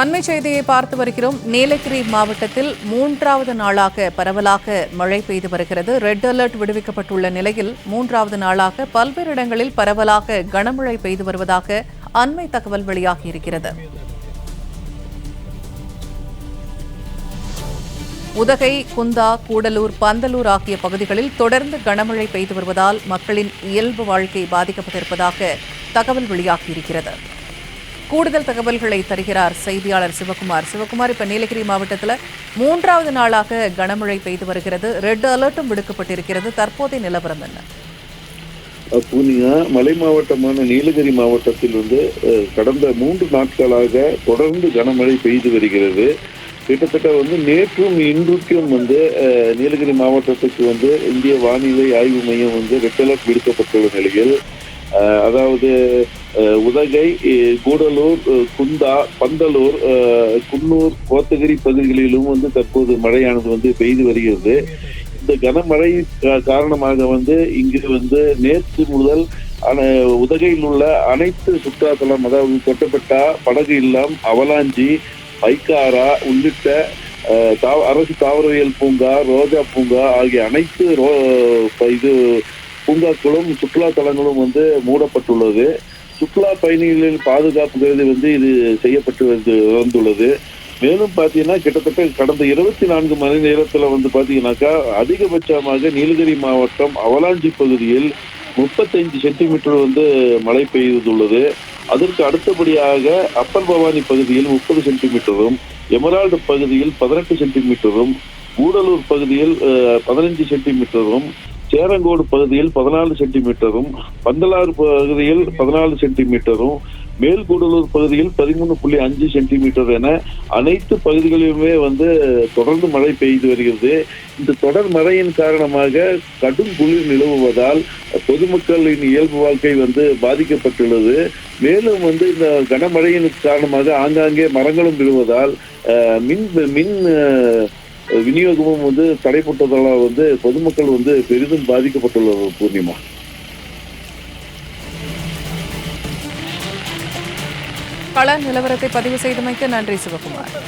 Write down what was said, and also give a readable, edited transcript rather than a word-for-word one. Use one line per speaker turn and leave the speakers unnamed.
அண்மை செய்தியை பார்த்து வருகிறோம். நீலகிரி மாவட்டத்தில் 3வது நாளாக பரவலாக மழை பெய்து வருகிறது. ரெட் அலர்ட் விடுவிக்கப்பட்டுள்ள நிலையில் 3வது நாளாக பல்வேறு இடங்களில் பரவலாக கனமழை பெய்து வருவதாக அண்மை தகவல் வெளியாகியிருக்கிறது. உதகை, குந்தா, கூடலூர், பந்தலூர் ஆகிய பகுதிகளில் தொடர்ந்து கனமழை பெய்து வருவதால் மக்களின் இயல்பு வாழ்க்கை பாதிக்கப்பட்டிருப்பதாக தகவல் வெளியாகியிருக்கிறது. கூடுதல் தகவல்களை தருகிறார் செய்தியாளர் சிவகுமார். இப்ப நீலகிரி மாவட்டத்தில் 3வது நாளாக கனமழை பெய்து வருகிறது. ரெட் அலர்ட்டும் விடுக்கப்பட்டிருக்கிறது. தற்போதைய நிலவரம் என்ன?
பூனியா மலை மாவட்டமான நீலகிரி மாவட்டத்தில் கடந்த 3 நாட்களாக தொடர்ந்து கனமழை பெய்து வருகிறது. கிட்டத்தட்ட நேற்றும் இன்றுக்கும் நீலகிரி மாவட்டத்துக்கு இந்திய வானிலை ஆய்வு மையம் ரெட் அலர்ட் விடுக்கப்பட்டுள்ள நிலையில், அதாவது உதகை, கூடலூர், குந்தா, பந்தலூர், குன்னூர், கோத்தகிரி பகுதிகளிலும் தற்போது மழையானது பெய்து வருகிறது. இந்த கனமழை காரணமாக இங்கு நேற்று முதல் உதகையில் உள்ள அனைத்து சுற்றுலாத்தலம், அதாவது தொட்டப்பட்டா, படகு இல்லம், அவலாஞ்சி, பைக்காரா உள்ளிட்ட அரசு தாவரவியல் பூங்கா, ரோஜா பூங்கா ஆகிய அனைத்து பூங்காக்களும் சுற்றுலா தலங்களும் மூடப்பட்டுள்ளது. சுற்றுலா பயணிகளின் பாதுகாப்பு கருதி இது செய்யப்பட்டு வந்துள்ளது. மேலும் பார்த்தீங்கன்னா கிட்டத்தட்ட கடந்த 24 மணி நேரத்தில் பார்த்தீங்கன்னாக்கா அதிகபட்சமாக நீலகிரி மாவட்டம் அவலாஞ்சி பகுதியில் 35 சென்டிமீட்டர் மழை பெய்துள்ளது. அதற்கு அடுத்தபடியாக அப்பர் பவானி பகுதியில் 30 சென்டிமீட்டரும், எமரால்டு பகுதியில் 18 சென்டிமீட்டரும், கூடலூர் பகுதியில் 15 சென்டிமீட்டரும், சேரங்கோடு பகுதியில் 14 சென்டிமீட்டரும், பந்தலாறு பகுதியில் 14 சென்டிமீட்டரும், மேல்கூடலூர் பகுதியில் 13.5 சென்டிமீட்டர் என அனைத்து பகுதிகளிலுமே தொடர்ந்து மழை பெய்து வருகிறது. இந்த தொடர் மழையின் காரணமாக கடும் குளிர் நிலவுவதால் பொதுமக்களின் இயல்பு வாழ்க்கை பாதிக்கப்பட்டுள்ளது. மேலும் இந்த கனமழையின் காரணமாக ஆங்காங்கே மரங்களும் விழுவதால் மின் விநியோகமும் தடைப்பட்டதால் பொதுமக்கள் பெரிதும் பாதிக்கப்பட்டுள்ளது. பூர்ணிமா,
கள நிலவரத்தை பதிவு செய்தமைக்கு நன்றி சிவகுமார்.